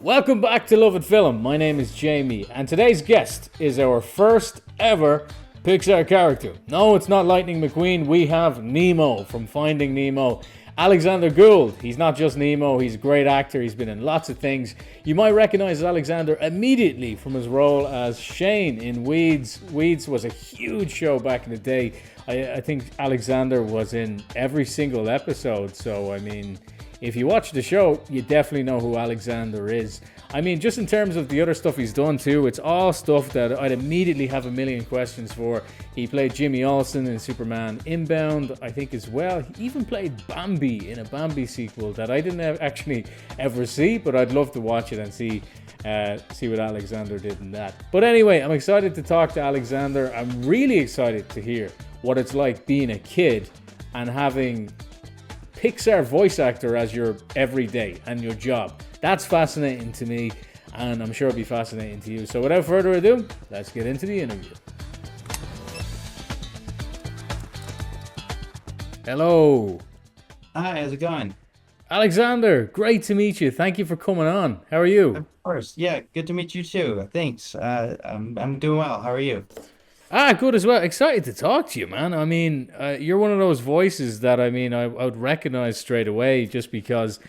Welcome back to Love It Film. My name is Jamie, and today's guest is our first ever Pixar character. No, it's not Lightning McQueen. We have Nemo from Finding Nemo. Alexander Gould. He's not just Nemo, he's a great actor. He's been in lots of things. You might recognize Alexander immediately from his role as Shane in Weeds. Weeds was a huge show back in the day. I think Alexander was in every single episode, so I mean, if you watch the show, you definitely know who Alexander is. I mean, just in terms of the other stuff he's done too, it's all stuff that I'd immediately have a million questions for. He played Jimmy Olsen in Superman Inbound, I think, as well. He even played Bambi in a Bambi sequel that I didn't actually ever see, but I'd love to watch it and see what Alexander did in that. But anyway, I'm excited to talk to Alexander. I'm really excited to hear what it's like being a kid and having Pixar voice actor as your everyday and your job. That's fascinating to me, and I'm sure it'll be fascinating to you. So without further ado, let's get into the interview. Hello. Hi, how's it going? Alexander, great to meet you. Thank you for coming on. How are you? Of course. Yeah, good to meet you too. Thanks. I'm doing well. How are you? Good as well. Excited to talk to you, man. I mean, you're one of those voices that I would recognize straight away just because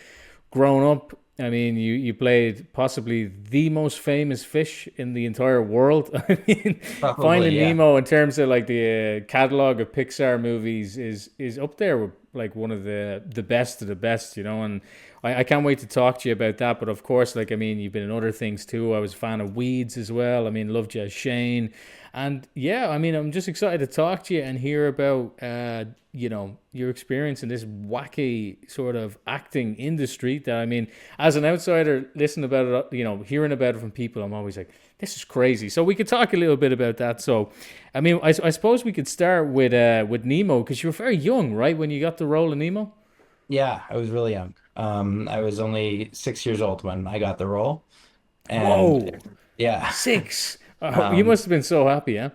growing up, I mean, you played possibly the most famous fish in the entire world. I mean, Probably, Finding yeah. Nemo in terms of like the catalog of Pixar movies is up there with like one of the best of the best, you know. And I can't wait to talk to you about that. But of course, like I mean, you've been in other things too. I was a fan of Weeds as well. I mean, loved you as Shane. And yeah, I mean, I'm just excited to talk to you and hear about, your experience in this wacky sort of acting industry that, I mean, as an outsider, listening about it, hearing about it from people, I'm always like, this is crazy. So we could talk a little bit about that. So, I mean, I suppose we could start with Nemo because you were very young, right, when you got the role of Nemo? Yeah, I was really young. I was only 6 years old when I got the role, Whoa, and yeah, 6. You um, must have been so happy, huh?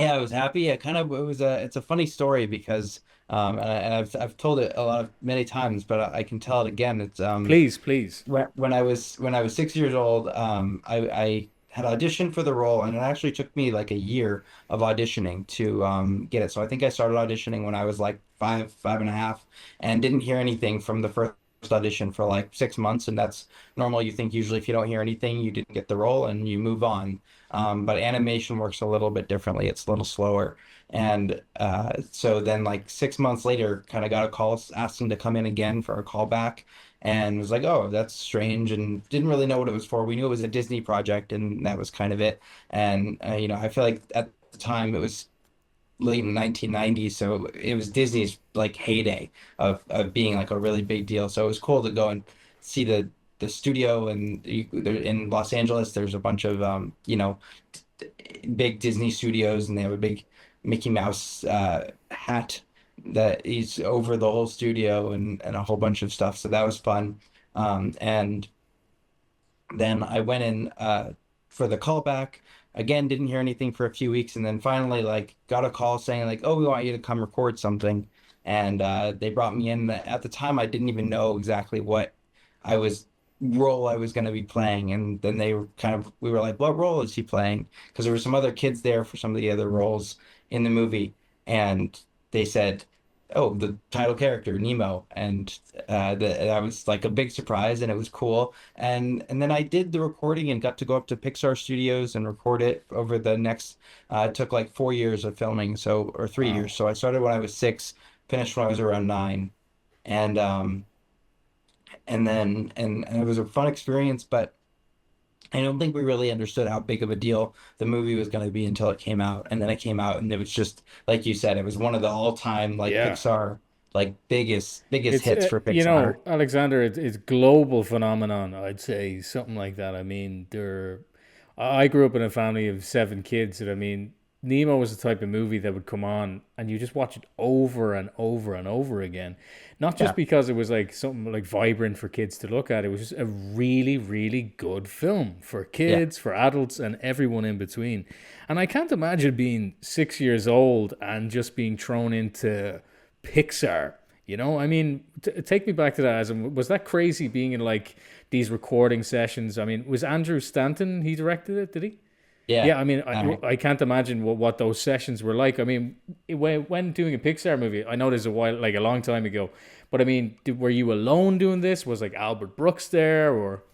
yeah, I was happy. It's a funny story because and I've told it many times, but I can tell it again. It's Please, please. when I was 6 years old, I had auditioned for the role, and it actually took me like a year of auditioning to get it. So I think I started auditioning when I was like five and a half, and didn't hear anything from the first audition for like 6 months, and that's normal. You think usually if you don't hear anything, you didn't get the role, and you move on. But animation works a little bit differently. It's a little slower. And so then, like 6 months later, kind of got a call asking to come in again for a callback, and was like, "Oh, that's strange," and didn't really know what it was for. We knew it was a Disney project, and that was kind of it. And I feel like at the time it was late in 1990s, so it was Disney's like heyday of being like a really big deal. So it was cool to go and see the studio, and in Los Angeles. There's a bunch of big Disney studios, and they have a big Mickey Mouse hat that is over the whole studio, and a whole bunch of stuff. So that was fun. And then I went in for the callback. Again, didn't hear anything for a few weeks, and then finally, like, got a call saying like, "Oh, we want you to come record something." And they brought me in. At the time, I didn't even know exactly what I was role I was going to be playing. And then we were like, "What role is he playing?" Because there were some other kids there for some of the other roles in the movie, and they said, "Oh, the title character, Nemo." And that was like a big surprise, and it was cool. And then I did the recording and got to go up to Pixar Studios and record it over the next. It took like 4 years of filming, or 3 years. Wow. So I started when I was six, finished when I was around nine, and and it was a fun experience, but I don't think we really understood how big of a deal the movie was going to be until it came out. And then it came out, and it was just like you said, it was one of the all-time like Yeah. Pixar, like biggest hits for Pixar. Alexander, it's global phenomenon. I'd say something like that. I mean, I grew up in a family of 7 kids, and I mean, Nemo was the type of movie that would come on, and you just watch it over and over and over again. Not just Yeah, because it was like something like vibrant for kids to look at. It was just a really, really good film for yeah. kids, for adults, and everyone in between. And I can't imagine being 6 years old and just being thrown into Pixar I mean, take me back to that. As in, was that crazy being in like these recording sessions? I mean, was Andrew Stanton, he directed it? Did he? Yeah. Yeah, I mean, Uh, I can't imagine what those sessions were like. I mean, when doing a Pixar movie, I know there's a while, like a long time ago, but I mean, were you alone doing this? Was like Albert Brooks there, or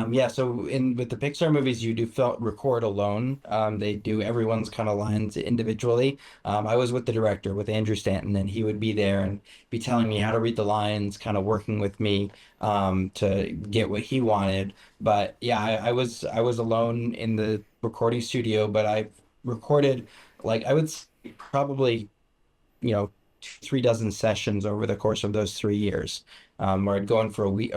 yeah, so in with the Pixar movies, you do record alone. They do everyone's kind of lines individually. I was with the director, with Andrew Stanton, and he would be there and be telling me how to read the lines, kind of working with me to get what he wanted. But yeah, I was alone in the recording studio, but I recorded like I would say probably three dozen sessions over the course of those 3 years, where I'd go in for a week,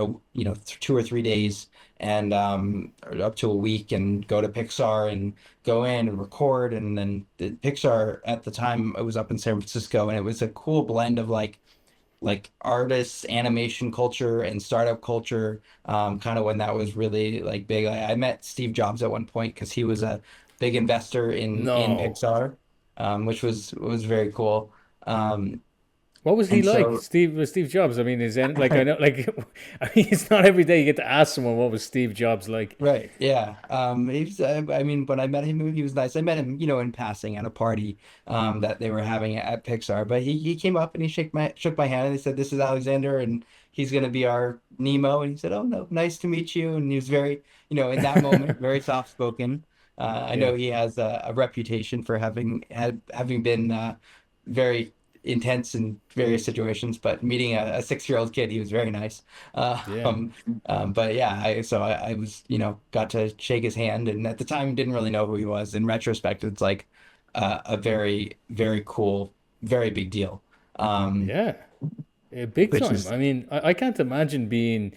2 or 3 days, and or up to a week, and go to Pixar and go in and record. And then the Pixar at the time, I was up in San Francisco, and it was a cool blend of like artists, animation culture, and startup culture. Kind of when that was really like big. I met Steve Jobs at one point because he was a big investor in no? Pixar, which was very cool. Um, What was he and like, so Steve? Was Steve Jobs? I mean, is any, like I know, like I mean, it's not every day you get to ask someone what was Steve Jobs like. right, yeah. I mean, when I met him, he was nice. I met him, in passing at a party that they were having at Pixar. But he came up and he shook my hand, and he said, "This is Alexander, and he's going to be our Nemo." And he said, "Oh no, nice to meet you." And he was very, in that moment, very soft spoken. I Yeah, know he has a reputation for having been very intense in various situations, but meeting a 6-year-old kid, he was very nice. Uh, yeah, um, but yeah, I was, got to shake his hand, and at the time didn't really know who he was. In retrospect, it's like a very, very cool, very big deal. Um, yeah. Big which time. is I mean, I can't imagine being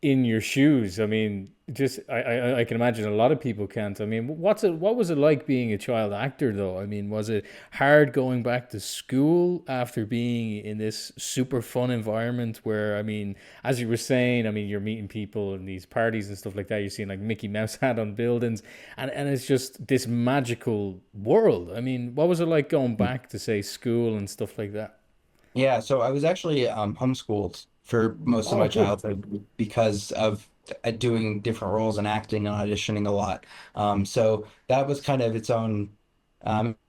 in your shoes. I mean, just I can imagine a lot of people can't. I mean, what was it like being a child actor though? I mean, was it hard going back to school after being in this super fun environment where I mean, as you were saying, I mean, you're meeting people in these parties and stuff like that. You're seeing like Mickey Mouse hat on buildings, and it's just this magical world. I mean, what was it like going back to say school and stuff like that? Yeah, so I was actually homeschooled for most of Oh, my cool. childhood because of doing different roles and acting and auditioning a lot. So that was kind of its own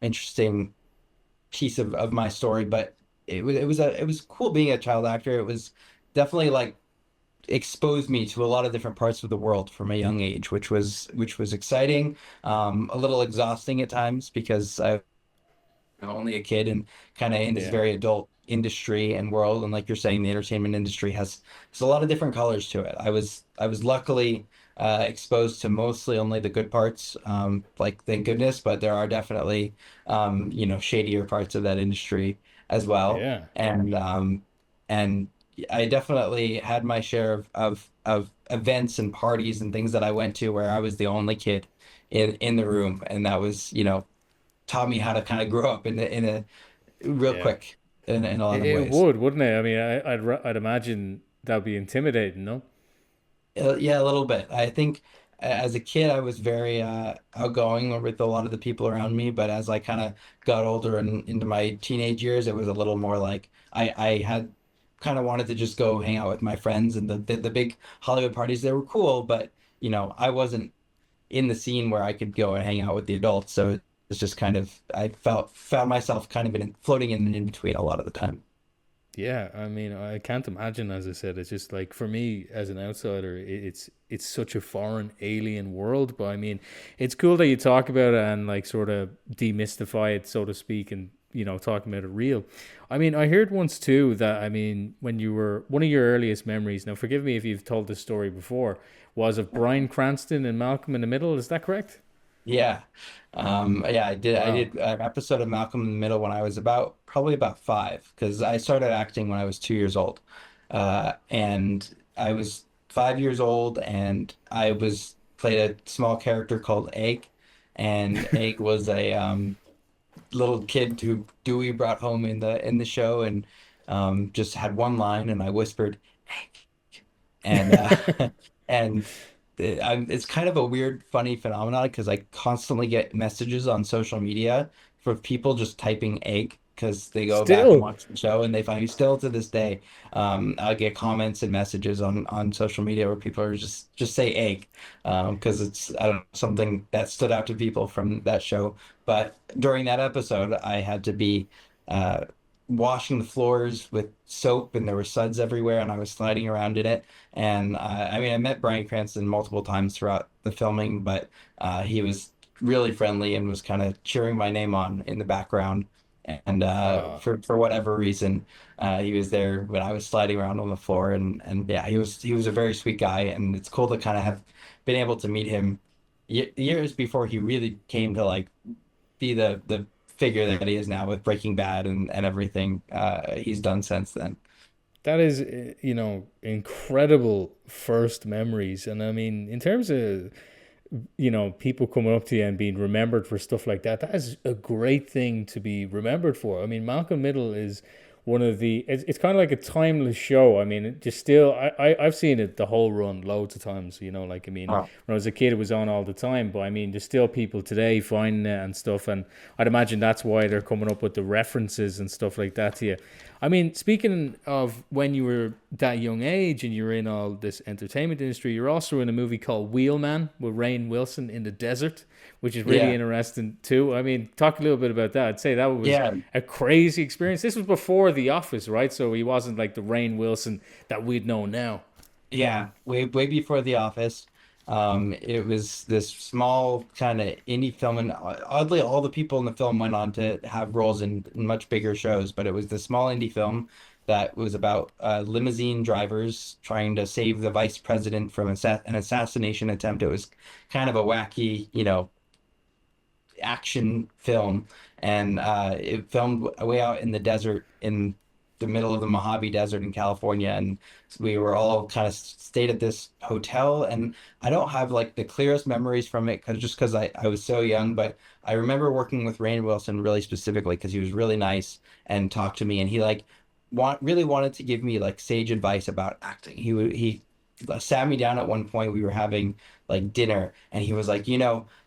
interesting piece of my story. But it was cool being a child actor. It was definitely like exposed me to a lot of different parts of the world from a young age, which was exciting, a little exhausting at times because I'm only a kid and kind of in this Yeah, very adult industry and world. And like you're saying, the entertainment industry has a lot of different colors to it. I was luckily exposed to mostly only the good parts, like thank goodness, but there are definitely shadier parts of that industry as well. yeah, And I definitely had my share of events and parties and things that I went to where I was the only kid in the room, and that was, taught me how to kind of grow up in a real yeah. quick in a lot of It ways. would, wouldn't it? I mean, I'd imagine that'd be intimidating, no? Yeah, a little bit. I think as a kid, I was very outgoing with a lot of the people around me, but as I kind of got older and into my teenage years, it was a little more like I had kind of wanted to just go hang out with my friends, and the big Hollywood parties, they were cool, but I wasn't in the scene where I could go and hang out with the adults. So it's just kind of I found myself kind of floating in and in between a lot of the time. Yeah, I mean, I can't imagine. As I said, it's just like for me as an outsider, it's such a foreign, alien world. But I mean, it's cool that you talk about it and like sort of demystify it, so to speak, and talking about it real. I mean, I heard once too that I mean, when you were one of your earliest memories. Now, forgive me if you've told this story before. Was of Brian Cranston and Malcolm in the Middle. Is that correct? Yeah. Yeah, I did Wow. an episode of Malcolm in the Middle when I was probably about 5, because I started acting when I was 2 years old. And I was 5 years old, and I was played a small character called Egg. And Egg was a little kid who Dewey brought home in the show, and just had one line, and I whispered, and and it's kind of a weird, funny phenomenon because I constantly get messages on social media for people just typing egg. because they go back and Still, watch the show and they find me still to this day. I get comments and messages on social media where people are just say egg, because it's, I don't know, something that stood out to people from that show. But during that episode, I had to be uh, washing the floors with soap, and there were suds everywhere, and I was sliding around in it. And I mean, I met Brian Cranston multiple times throughout the filming, but he was really friendly and was kind of cheering my name on in the background. And for whatever reason, he was there when I was sliding around on the floor, and yeah, he was a very sweet guy, and it's cool to kind of have been able to meet him years before he really came to like be the figure that he is now with Breaking Bad and everything he's done since then. that is, incredible first memories. And I mean, in terms of, people coming up to you and being remembered for stuff like that, that is a great thing to be remembered for. I mean, Malcolm Middle is one of the, it's kind of like a timeless show. I mean, it just still, I've seen it the whole run loads of times, like, I mean, Wow. when I was a kid, it was on all the time, but I mean, there's still people today finding it and stuff. And I'd imagine that's why they're coming up with the references and stuff like that to you. I mean, speaking of when you were that young age and you were in all this entertainment industry, you're also in a movie called Wheelman with Rainn Wilson in the desert, which is really Yeah. interesting too. I mean, talk a little bit about that. I'd say that was Yeah. a crazy experience. This was before The Office, right? So he wasn't like the Rainn Wilson that we'd know now. Yeah, way before The Office. It was this small kind of indie film, and oddly, all the people in the film went on to have roles in much bigger shows. But it was the small indie film that was about limousine drivers trying to save the vice president from an assassination attempt. It was kind of a wacky, action film, and it filmed way out in the desert in the middle of the Mojave Desert in California, and we were all kind of stayed at this hotel, and I don't have like the clearest memories from it because I was so young, but I remember working with Rainn Wilson really specifically because he was really nice and talked to me, and he like really wanted to give me like sage advice about acting. He sat me down at one point. We were having like dinner, and he was like,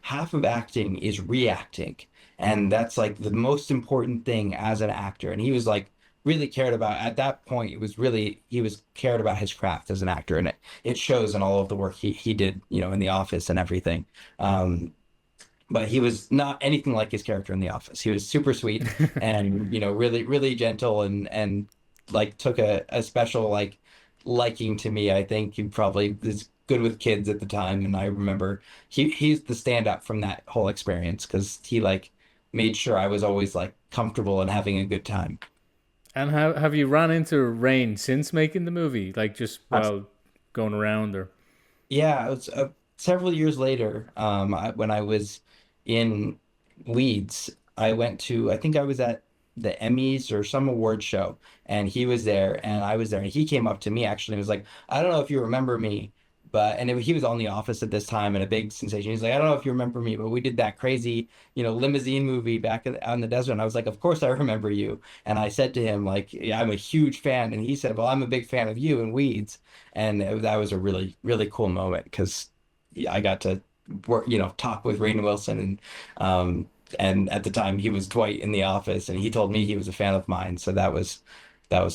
half of acting is reacting, and that's like the most important thing as an actor. And he was like really cared about at that point. It was really he was cared about his craft as an actor, and it shows in all of the work he did, in The Office and everything. Um, but he was not anything like his character in The Office. He was super sweet and really really gentle and like took a special like liking to me. I think he probably was good with kids at the time, and I remember he's the stand-up from that whole experience because he like made sure I was always like comfortable and having a good time. And have you run into Rain since making the movie, like just while going around or? Yeah, it was several years later, when I was in Leeds, I went to, I think I was at the Emmys or some award show, and he was there, and I was there, and he came up to me actually and was like, I don't know if you remember me, but, he was on The Office at this time and a big sensation. He's like, I don't know if you remember me, but we did that crazy, limousine movie back out in the desert. And I was like, of course I remember you. And I said to him, like, yeah, I'm a huge fan. And he said, well, I'm a big fan of you and Weeds. And that was a really, really cool moment because I got to work, talk with Rainn Wilson and at the time he was Dwight in The Office, and he told me he was a fan of mine. So that was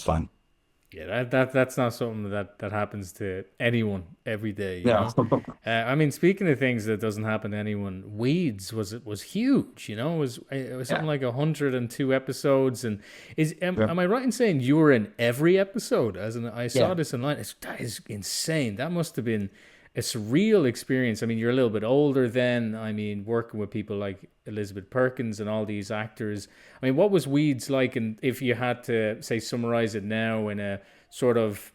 fun. Yeah, that's not something that happens to anyone every day, you Yeah. know. I mean, speaking of things that doesn't happen to anyone, Weeds was huge, you know. It was something Yeah. like 102 episodes, and Yeah. am I right in saying you were in every episode? As in, I saw Yeah. this online. That is insane. That must have been a surreal experience. I mean, you're a little bit older then. I mean, working with people like Elizabeth Perkins and all these actors. I mean, what was Weeds like? And if you had to say summarize it now in a sort of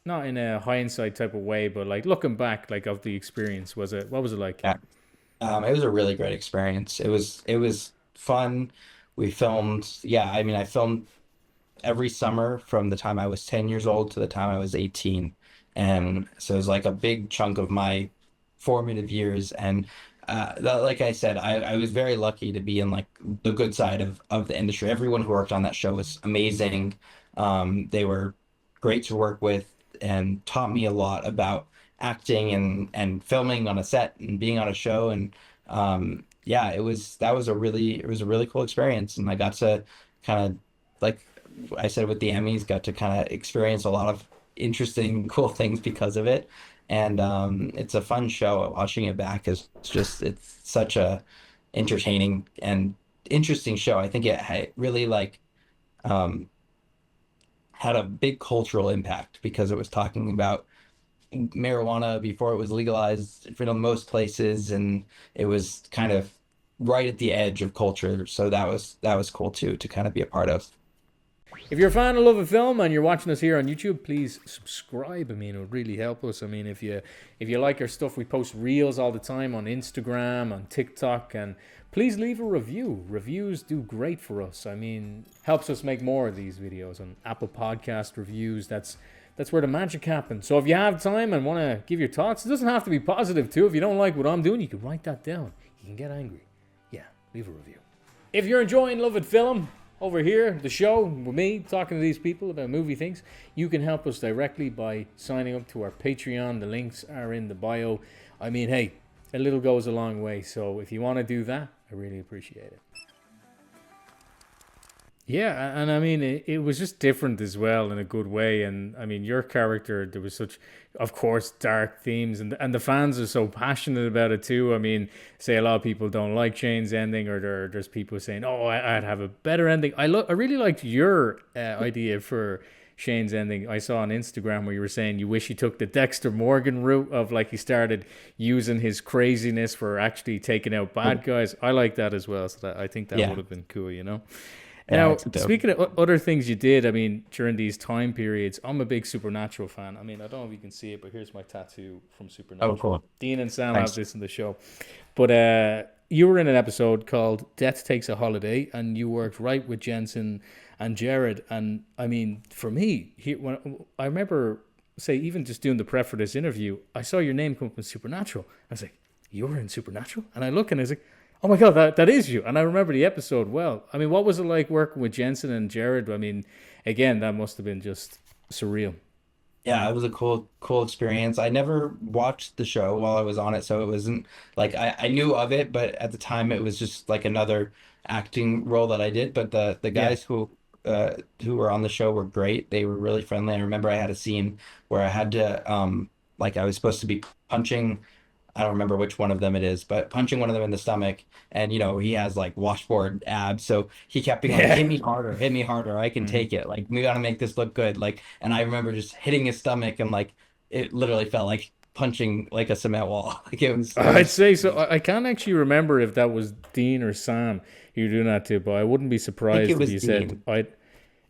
not in a hindsight type of way, but like looking back, like of the experience, what was it like? Yeah. It was a really great experience. It was fun. We filmed, yeah, I mean, I filmed every summer from the time I was 10 years old to the time I was 18. And so it was like a big chunk of my formative years. And like I said, I was very lucky to be in like the good side of the industry. Everyone who worked on that show was amazing. They were great to work with and taught me a lot about acting and filming on a set and being on a show. And yeah, it was a really cool experience. And I got to kind of like I said with the Emmys, got to kind of experience a lot of interesting, cool things because of it. And it's a fun show. Watching it back is just it's such a entertaining and interesting show. I think it really like um, had a big cultural impact because it was talking about marijuana before it was legalized for most places, and it was kind of right at the edge of culture. So that was cool too to kind of be a part of. If you're a fan of Love of Film and you're watching us here on YouTube, please subscribe. I mean, it would really help us. I mean, if you like our stuff, we post reels all the time on Instagram, on TikTok, and please leave a review. Reviews do great for us. I mean, helps us make more of these videos on Apple Podcast reviews. That's where the magic happens. So if you have time and want to give your thoughts, it doesn't have to be positive too. If you don't like what I'm doing, you can write that down. You can get angry. Yeah, leave a review. If you're enjoying Love It Film, over here, the show, with me, talking to these people about movie things, you can help us directly by signing up to our Patreon. The links are in the bio. I mean, hey, a little goes a long way. So if you want to do that, I really appreciate it. Yeah, and I mean, it was just different as well in a good way. And I mean, your character, there was such, of course, dark themes, and the fans are so passionate about it too. I mean, say a lot of people don't like Shane's ending, or there's people saying, "Oh, I'd have a better ending." I really liked your idea for Shane's ending. I saw on Instagram where you were saying you wish he took the Dexter Morgan route of like he started using his craziness for actually taking out bad guys. I like that as well. So I think that Yeah, would have been cool, you know. yeah, Now, it's dope. speaking of other things you did, I mean, during these time periods, I'm a big Supernatural fan. I mean, I don't know if you can see it, but here's my tattoo from Oh, Supernatural. cool. Dean and Sam have Thanks. this in the show. But you were in an episode called Death Takes a Holiday, and you worked right with Jensen and Jared. And I mean, for me, when I remember, say, even just doing the prep for this interview, I saw your name come up in Supernatural. I was like, you were in Supernatural? And I look and I was like, oh my God, that is you. And I remember the episode well. I mean, what was it like working with Jensen and Jared? I mean, again, that must have been just surreal. Yeah, it was a cool experience. I never watched the show while I was on it, so it wasn't like I knew of it, but at the time it was just like another acting role that I did. But the Yeah. guys who were on the show were great. They were really friendly. I remember I had a scene where I had to like I was supposed to be punching. I don't remember which one of them it is, but punching one of them in the stomach, and he has like washboard abs, so he kept being like, Yeah. hit me harder, I can Mhm. take it. Like we gotta make this look good. Like, and I remember just hitting his stomach, and like it literally felt like punching like a cement wall. Like it I'd was say so. crazy. I can't actually remember if that was Dean or Sam you were doing that to, but I wouldn't be I think it surprised if was you said Dean. I.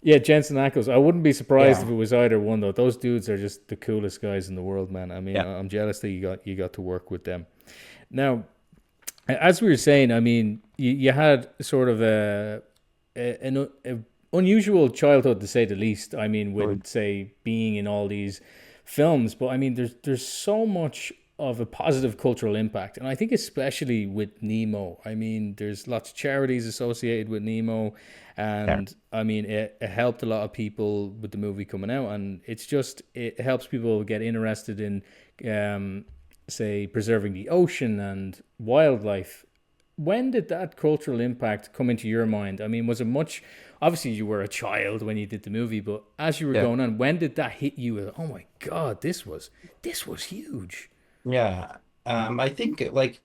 Yeah, Jensen Ackles. I wouldn't be surprised if Yeah, it was either one though. Those dudes are just the coolest guys in the world, man. I mean, yeah, I'm jealous that you got to work with them. Now, as we were saying, I mean, you had sort of a unusual childhood to say the least. I mean, totally. with say being in all these films, but I mean, there's so much of a positive cultural impact, and I think especially with Nemo. I mean, there's lots of charities associated with Nemo, Yeah, and I mean, it helped a lot of people with the movie coming out, and it helps people get interested in. Say preserving the ocean and wildlife. When did that cultural impact come into your mind? I mean, was it much? Obviously, you were a child when you did the movie, but as you were yeah. going on, when did that hit you? Oh my God, this was huge. Yeah. I think like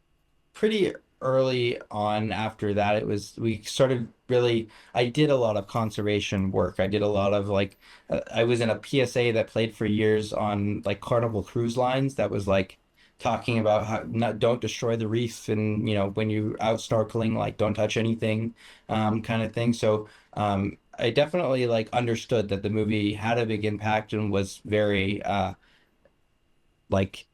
pretty early on after that, we started really, I did a lot of conservation work. I did a lot of like, I was in a PSA that played for years on like Carnival Cruise Lines that was like talking about how not don't destroy the reef, and when you out snorkeling, like don't touch anything, kind of thing. So I definitely like understood that the movie had a big impact and was very like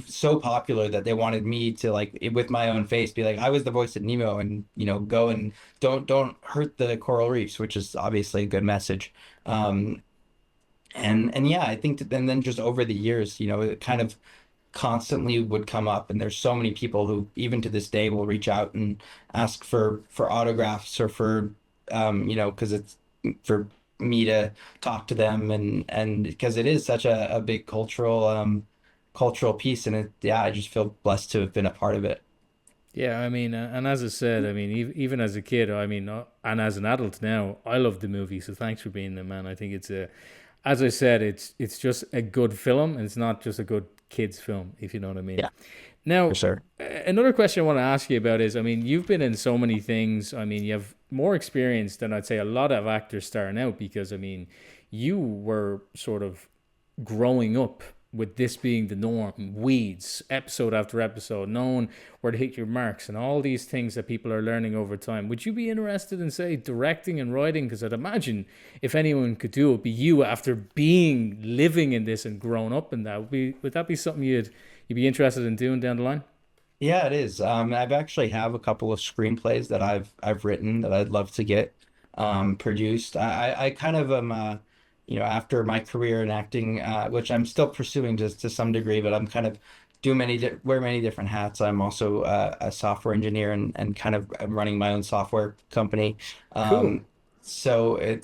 so popular that they wanted me to like with my own face be like I was the voice of Nemo, and go and don't hurt the coral reefs, which is obviously a good message. And yeah, I think that, and then just over the years, it kind of constantly would come up, and there's so many people who even to this day will reach out and ask for autographs, or for because it's for me to talk to them, and because it is such a big cultural piece, and yeah, I just feel blessed to have been a part of it. Yeah, I mean, and as I said, I mean, even as a kid, I mean, and as an adult now, I love the movie. So thanks for being there, man. I think it's a, as I said, it's just a good film, and it's not just a good kids film, if you know what I mean. Yeah, for Now, sure. another question I want to ask you about is, I mean, you've been in so many things. I mean, you have more experience than I'd say a lot of actors starting out because, I mean, you were sort of growing up with this being the norm, weeds, episode after episode, knowing where to hit your marks, and all these things that people are learning over time. Would you be interested in, say, directing and writing? Because I'd imagine if anyone could do it, it'd be you after being living in this and grown up in that. Would that be something you'd be interested in doing down the line? Yeah, it is. I've actually have a couple of screenplays that I've written that I'd love to get produced. I kind of am, after my career in acting, which I'm still pursuing just to some degree, but I'm kind of wear many different hats. I'm also a software engineer and kind of I'm running my own software company. Cool. Um,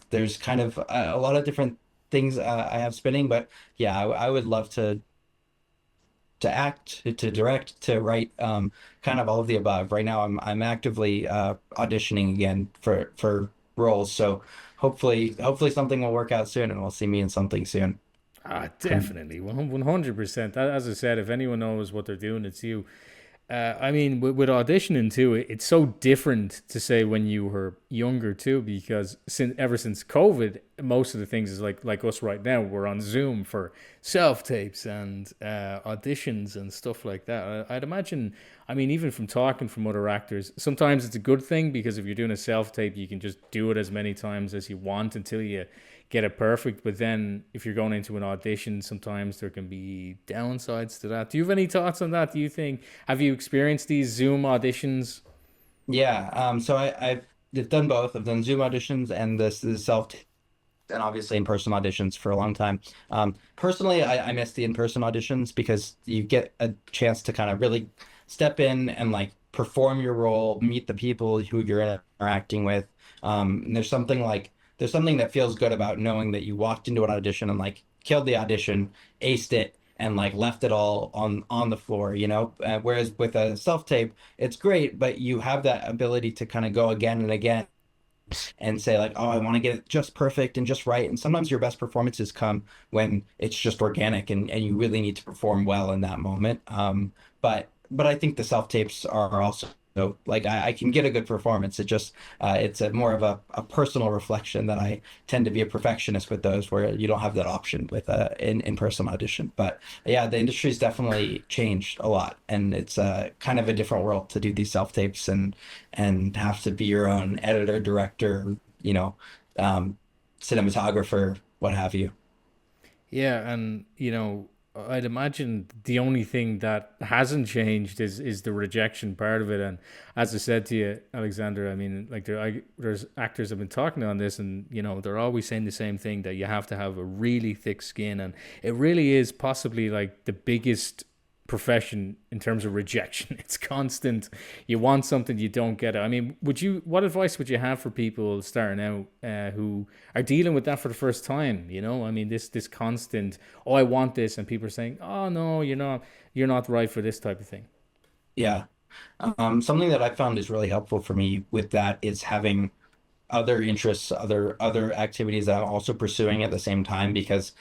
there's kind of a lot of different things I have spinning, but yeah, I would love to act, to direct, to write, kind of all of the above. Right now, I'm actively auditioning again for roles. So hopefully something will work out soon, and we'll see me in something soon. Ah, definitely, 100%. As I said, if anyone knows what they're doing, it's you. I mean, with auditioning too, it's so different to say when you were younger too, because ever since COVID, most of the things is like us right now. We're on Zoom for self tapes and auditions and stuff like that. I'd imagine. I mean, even from talking from other actors, sometimes it's a good thing because if you're doing a self tape, you can just do it as many times as you want until you get it perfect. But then if you're going into an audition, sometimes there can be downsides to that. Do you have any thoughts on that? Do you think, have you experienced these Zoom auditions? Yeah. So I've done both. I've done Zoom auditions and the self and obviously in-person auditions for a long time. Personally, I miss the in-person auditions because you get a chance to kind of really step in and like perform your role, meet the people who you're interacting with. And there's something that feels good about knowing that you walked into an audition and like killed the audition, aced it, and like left it all on the floor, you know? Whereas with a self-tape, it's great, but you have that ability to kind of go again and again and say like, oh, I want to get it just perfect and just right. And sometimes your best performances come when it's just organic and you really need to perform well in that moment. But I think the self tapes are also like I can get a good performance. It's a more of a personal reflection that I tend to be a perfectionist with those where you don't have that option with a in-person audition. But yeah, the industry's definitely changed a lot, and it's kind of a different world to do these self tapes and have to be your own editor, director, um, cinematographer, what have you. Yeah, and I'd imagine the only thing that hasn't changed is the rejection part of it. And as I said to you, Alexander, I mean, like there's actors have been talking on this, and they're always saying the same thing that you have to have a really thick skin, and it really is possibly like the biggest profession in terms of rejection. It's constant. You want something, you don't get it. I mean, what advice would you have for people starting out who are dealing with that for the first time? I mean, this constant, oh, I want this, and people are saying, oh no, you're not right for this type of thing. Yeah. Something that I found is really helpful for me with that is having other interests, other activities that I'm also pursuing at the same time because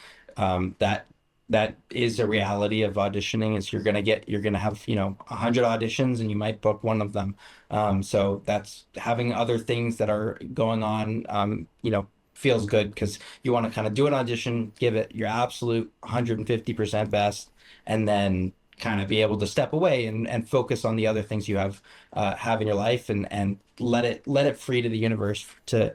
that is a reality of auditioning is you're gonna have 100 auditions and you might book one of them. So that's having other things that are going on. Feels good because you want to kind of do an audition, give it your absolute 150% best, and then kind of be able to step away and focus on the other things you have in your life and let it free to the universe to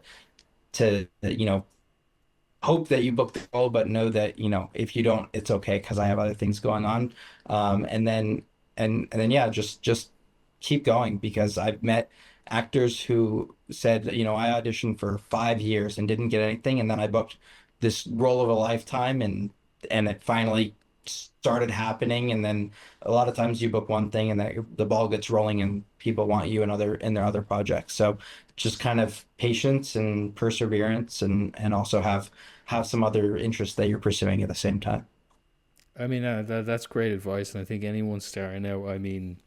hope that you book the role, but know that if you don't, it's okay because I have other things going on. And then yeah, just keep going because I've met actors who said, I auditioned for 5 years and didn't get anything, and then I booked this role of a lifetime, and it finally started happening. And then a lot of times you book one thing and the ball gets rolling and people want you in their other projects. So just kind of patience and perseverance and also have some other interests that you're pursuing at the same time. I mean, that's great advice, and I think anyone starting out, I mean,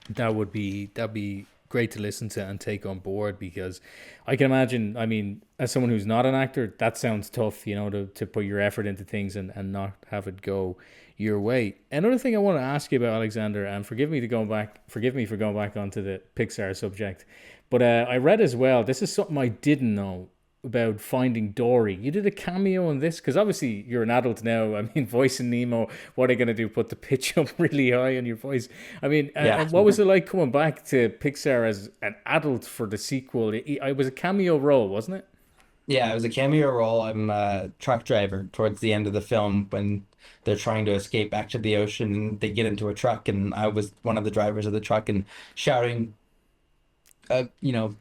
That'd be great to listen to and take on board, because I can imagine, I mean, as someone who's not an actor, that sounds tough, you know, to put your effort into things and not have it go your way. Another thing I want to ask you about, Alexander, and forgive me for going back onto the Pixar subject, but I read as well, this is something I didn't know about Finding Dory. You did a cameo in this because obviously you're an adult now. I mean, voicing Nemo, what are you going to do? Put the pitch up really high on your voice? I mean, what was it like coming back to Pixar as an adult for the sequel? It was a cameo role, wasn't it? Yeah, it was a cameo role. I'm a truck driver towards the end of the film when they're trying to escape back to the ocean. And they get into a truck, and I was one of the drivers of the truck and shouting,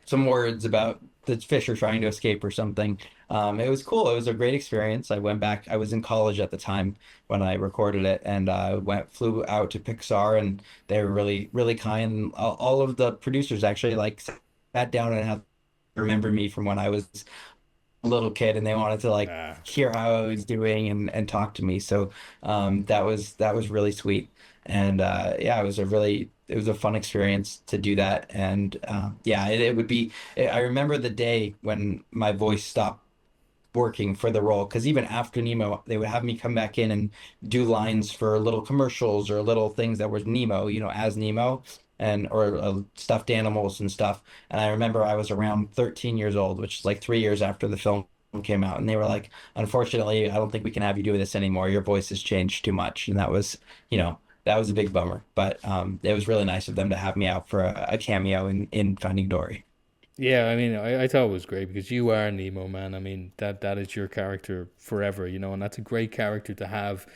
some words about the fish are trying to escape or something. It was cool. It was a great experience. I went back. I was in college at the time when I recorded it, and flew out to Pixar, and they were really, really kind. All of the producers actually like sat down and had remember me from when I was little kid, and they wanted to like hear how I was doing and talk to me. So that was really sweet. And it was a fun experience to do that. And it would be, I remember the day when my voice stopped working for the role, because even after Nemo, they would have me come back in and do lines for little commercials or little things that were Nemo, as Nemo, and or stuffed animals and stuff. And I remember I was around 13 years old, which is like 3 years after the film came out, and they were like, unfortunately, I don't think we can have you do this anymore. Your voice has changed too much. And that was, that was a big bummer. But it was really nice of them to have me out for a cameo in Finding Dory. Yeah, I mean, I thought it was great because you are Nemo, man. I mean, that is your character forever, and that's a great character to have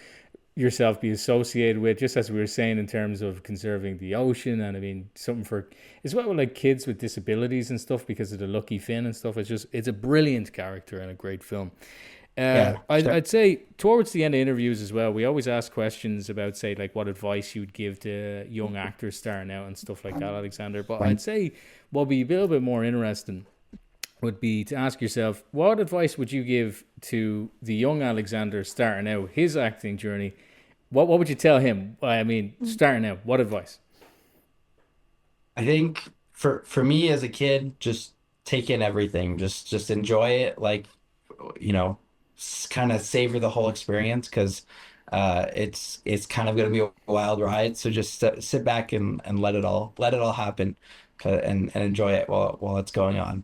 yourself be associated with, just as we were saying in terms of conserving the ocean. And I mean, something for as well with like kids with disabilities and stuff because of the Lucky Finn and stuff. It's a brilliant character and a great film. I'd say towards the end of interviews as well, we always ask questions about, say, like what advice you would give to young actors starting out and stuff like that, Alexander. But I'd say what would be a little bit more interesting would be to ask yourself, what advice would you give to the young Alexander starting out his acting journey? What would you tell him? I mean, starting out, what advice? I think for me as a kid, just take in everything, just enjoy it, like, kind of savor the whole experience, because it's kind of going to be a wild ride. So just sit back and let it all happen, and enjoy it while it's going on.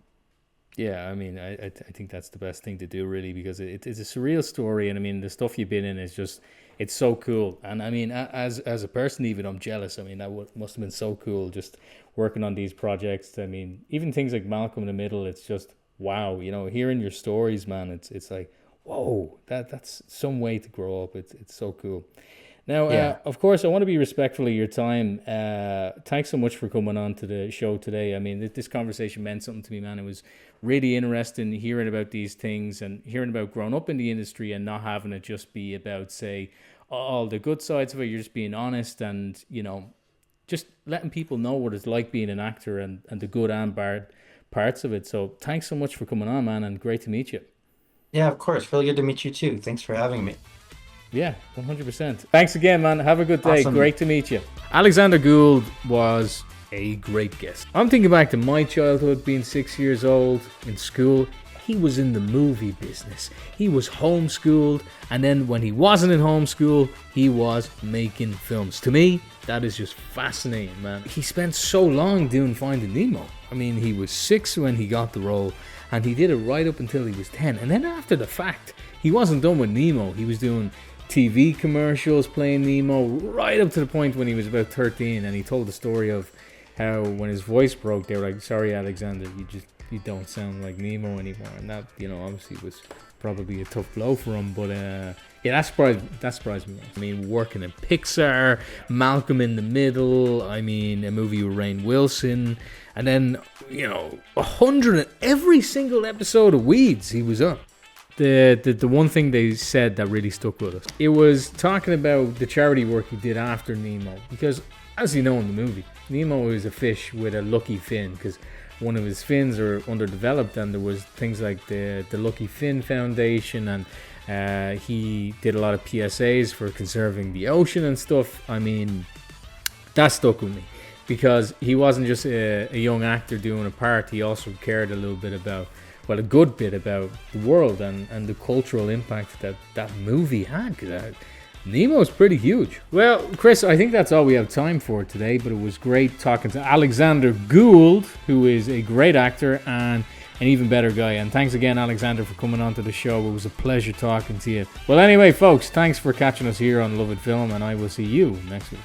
Yeah, I mean, I think that's the best thing to do, really, because it's a surreal story, and I mean, the stuff you've been in is just, it's so cool. And I mean, as a person, even I'm jealous. I mean, must have been so cool just working on these projects. I mean, even things like Malcolm in the Middle, it's just wow. Hearing your stories, man, it's like whoa, that's some way to grow up. It's so cool. Now, of course, I want to be respectful of your time. Thanks so much for coming on to the show today. I mean, this conversation meant something to me, man. It was really interesting hearing about these things and hearing about growing up in the industry and not having it just be about, say, all the good sides of it. You're just being honest and, just letting people know what it's like being an actor and the good and bad parts of it. So thanks so much for coming on, man, and great to meet you. Yeah, of course. Really good to meet you too. Thanks for having me. Yeah, 100%. Thanks again, man. Have a good day. Awesome. Great to meet you. Alexander Gould was a great guest. I'm thinking back to my childhood, being 6 years old in school. He was in the movie business. He was homeschooled, and then when he wasn't in homeschool, he was making films. To me, that is just fascinating, man. He spent so long doing Finding Nemo. I mean, he was 6 when he got the role, and he did it right up until he was 10. And then after the fact, he wasn't done with Nemo. He was doing TV commercials playing Nemo right up to the point when he was about 13, and he told the story of how when his voice broke, they were like, "Sorry, Alexander, you don't sound like Nemo anymore." And that, obviously was probably a tough blow for him. But that surprised me. I mean, working in Pixar, Malcolm in the Middle, I mean, a movie with Rainn Wilson, and then 100 in every single episode of Weeds he was on. The one thing they said that really stuck with us, it was talking about the charity work he did after Nemo, because as you know in the movie, Nemo is a fish with a lucky fin, because one of his fins are underdeveloped, and there was things like the Lucky Fin Foundation, and he did a lot of PSAs for conserving the ocean and stuff. I mean, that stuck with me. because he wasn't just a young actor doing a part. He also cared a little bit about, well, a good bit about the world and the cultural impact that movie had. Because Nemo's pretty huge. Well, Chris, I think that's all we have time for today, but it was great talking to Alexander Gould, who is a great actor and an even better guy. And thanks again, Alexander, for coming on to the show. It was a pleasure talking to you. Well, anyway, folks, thanks for catching us here on Love It Film, and I will see you next week.